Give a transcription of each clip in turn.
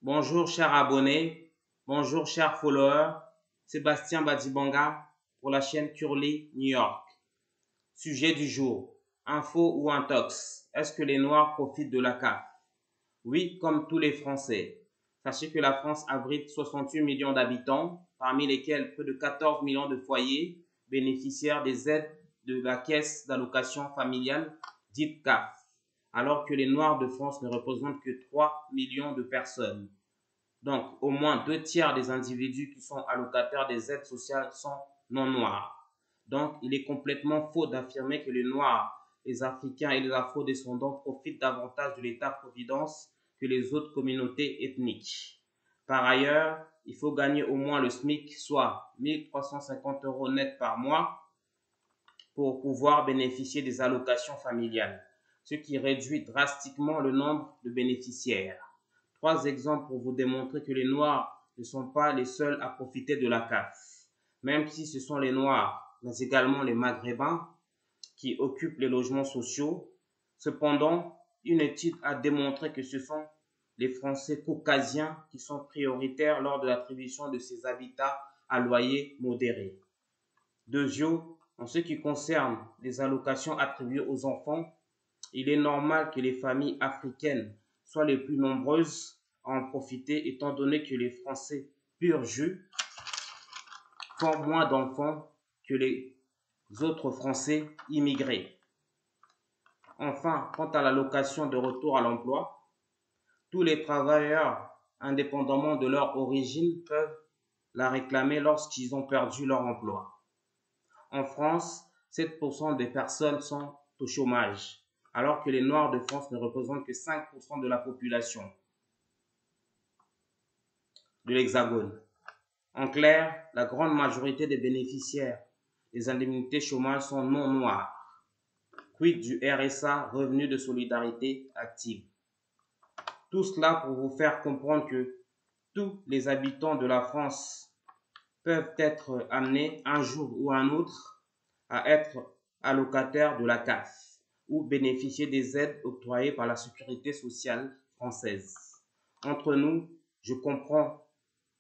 Bonjour chers abonnés, bonjour chers followers, Sébastien Badibanga pour la chaîne Curly New York. Sujet du jour, info ou intox, est-ce que les Noirs profitent de la CAF? Oui, comme tous les Français. Sachez que la France abrite 68 millions d'habitants, parmi lesquels près de 14 millions de foyers bénéficiaires des aides de la Caisse d'allocation familiale, dite CAF, alors que les Noirs de France ne représentent que 3 millions de personnes. Donc, au moins 2 tiers des individus qui sont allocataires des aides sociales sont non noirs. Donc, il est complètement faux d'affirmer que les Noirs, les Africains et les Afro-descendants profitent davantage de l'État-providence que les autres communautés ethniques. Par ailleurs, il faut gagner au moins le SMIC, soit 1 350 € net par mois, pour pouvoir bénéficier des allocations familiales, ce qui réduit drastiquement le nombre de bénéficiaires. 3 exemples pour vous démontrer que les Noirs ne sont pas les seuls à profiter de la CAF, même si ce sont les Noirs, mais également les Maghrébins qui occupent les logements sociaux. Cependant, une étude a démontré que ce sont les Français caucasiens qui sont prioritaires lors de l'attribution de ces habitats à loyer modéré. Deuxièmement, en ce qui concerne les allocations attribuées aux enfants, il est normal que les familles africaines soient les plus nombreuses à en profiter, étant donné que les Français pur jus font moins d'enfants que les autres Français immigrés. Enfin, quant à l'allocation de retour à l'emploi, tous les travailleurs, indépendamment de leur origine, peuvent la réclamer lorsqu'ils ont perdu leur emploi. En France, 7% des personnes sont au chômage, alors que les Noirs de France ne représentent que 5% de la population de l'Hexagone. En clair, la grande majorité des bénéficiaires des indemnités chômage sont non noirs. Quid du RSA, revenu de solidarité active? Tout cela pour vous faire comprendre que tous les habitants de la France peuvent être amenés un jour ou un autre à être allocataires de la CAF ou bénéficier des aides octroyées par la sécurité sociale française. Entre nous, je ne comprends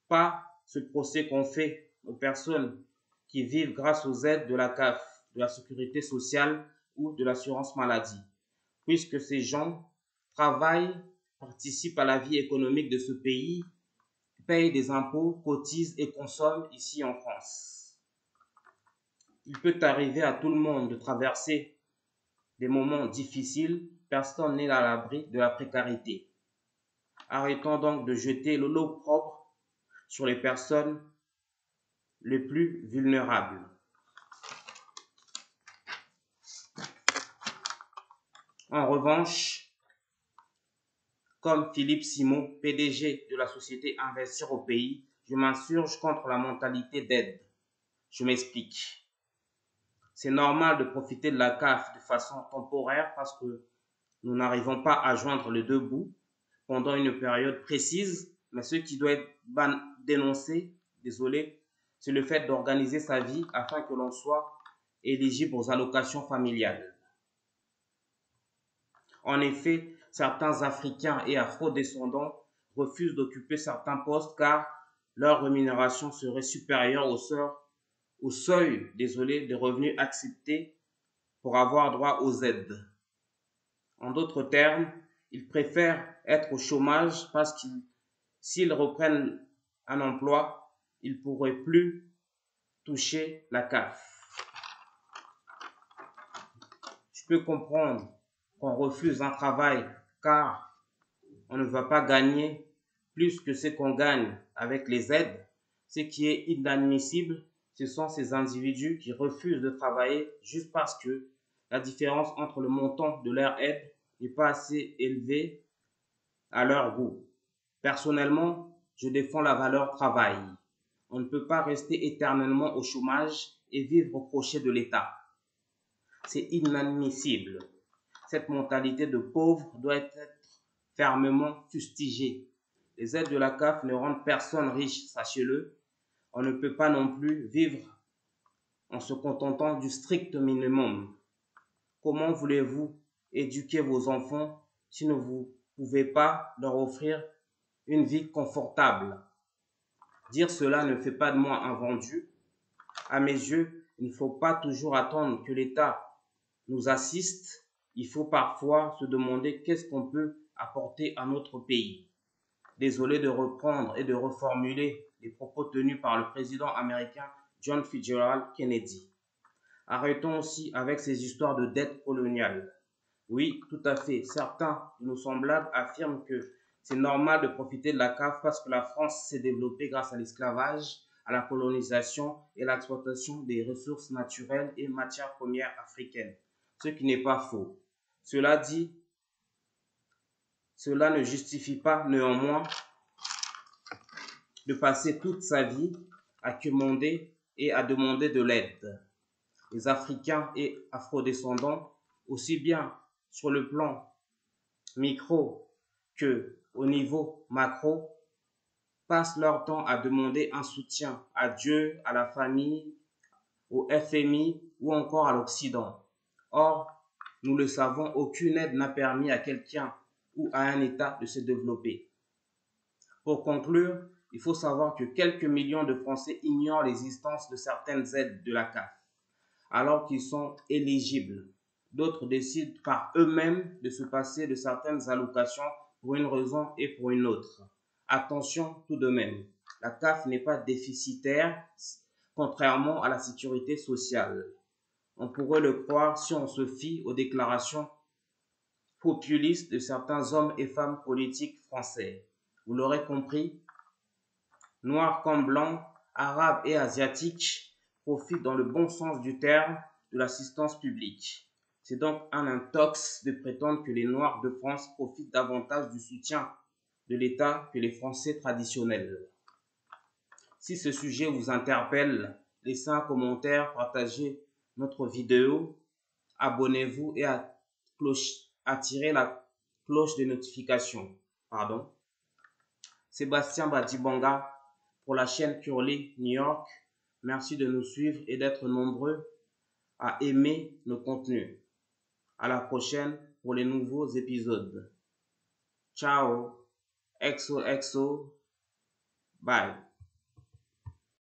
pas ce procès qu'on fait aux personnes qui vivent grâce aux aides de la CAF, de la sécurité sociale ou de l'assurance maladie, puisque ces gens travaillent, participent à la vie économique de ce pays, payent des impôts, cotisent et consomment ici en France. Il peut arriver à tout le monde de traverser des moments difficiles, personne n'est à l'abri de la précarité. Arrêtons donc de jeter l'opprobre sur les personnes les plus vulnérables. En revanche, comme Philippe Simon, PDG de la société Investir au pays, je m'insurge contre la mentalité d'aide. Je m'explique. C'est normal de profiter de la CAF de façon temporaire parce que nous n'arrivons pas à joindre les deux bouts pendant une période précise, mais ce qui doit être dénoncé, c'est le fait d'organiser sa vie afin que l'on soit éligible aux allocations familiales. En effet, certains Africains et Afro-descendants refusent d'occuper certains postes car leur rémunération serait supérieure au seuil des revenus acceptés pour avoir droit aux aides. En d'autres termes, ils préfèrent être au chômage parce que s'ils reprennent un emploi, ils ne pourraient plus toucher la CAF. Je peux comprendre qu'on refuse un travail car on ne va pas gagner plus que ce qu'on gagne avec les aides. Ce qui est inadmissible, ce sont ces individus qui refusent de travailler juste parce que la différence entre le montant de leur aide n'est pas assez élevé à leur goût. Personnellement, je défends la valeur travail. On ne peut pas rester éternellement au chômage et vivre au crochet de l'État. C'est inadmissible. Cette mentalité de pauvre doit être fermement fustigée. Les aides de la CAF ne rendent personne riche, sachez-le. On ne peut pas non plus vivre en se contentant du strict minimum. Comment voulez-vous éduquer vos enfants si vous ne pouvez pas leur offrir une vie confortable. Dire cela ne fait pas de moi un vendu. À mes yeux, il ne faut pas toujours attendre que l'État nous assiste. Il faut parfois se demander qu'est-ce qu'on peut apporter à notre pays. Désolé de reprendre et de reformuler les propos tenus par le président américain John Fitzgerald Kennedy. Arrêtons aussi avec ces histoires de dette coloniale. Oui, tout à fait. Certains de nos semblables affirment que c'est normal de profiter de la cave parce que la France s'est développée grâce à l'esclavage, à la colonisation et à l'exploitation des ressources naturelles et matières premières africaines. Ce qui n'est pas faux. Cela dit, cela ne justifie pas néanmoins de passer toute sa vie à quémander et à demander de l'aide. Les Africains et Afrodescendants, aussi bien sur le plan micro que au niveau macro, passent leur temps à demander un soutien à Dieu, à la famille, au FMI ou encore à l'Occident. Or, nous le savons, aucune aide n'a permis à quelqu'un ou à un État de se développer. Pour conclure, il faut savoir que quelques millions de Français ignorent l'existence de certaines aides de la CAF, alors qu'ils sont éligibles. D'autres décident par eux-mêmes de se passer de certaines allocations pour une raison et pour une autre. Attention tout de même, la CAF n'est pas déficitaire, contrairement à la sécurité sociale. On pourrait le croire si on se fie aux déclarations populistes de certains hommes et femmes politiques français. Vous l'aurez compris, noirs comme blancs, arabes et asiatiques profitent dans le bon sens du terme de l'assistance publique. C'est donc un intox de prétendre que les Noirs de France profitent davantage du soutien de l'État que les Français traditionnels. Si ce sujet vous interpelle, laissez un commentaire, partagez notre vidéo, abonnez-vous et attirez la cloche de notification. Sébastien Badibanga pour la chaîne Curly New York. Merci de nous suivre et d'être nombreux à aimer nos contenus. À la prochaine pour les nouveaux épisodes. Ciao, XOXO, bye.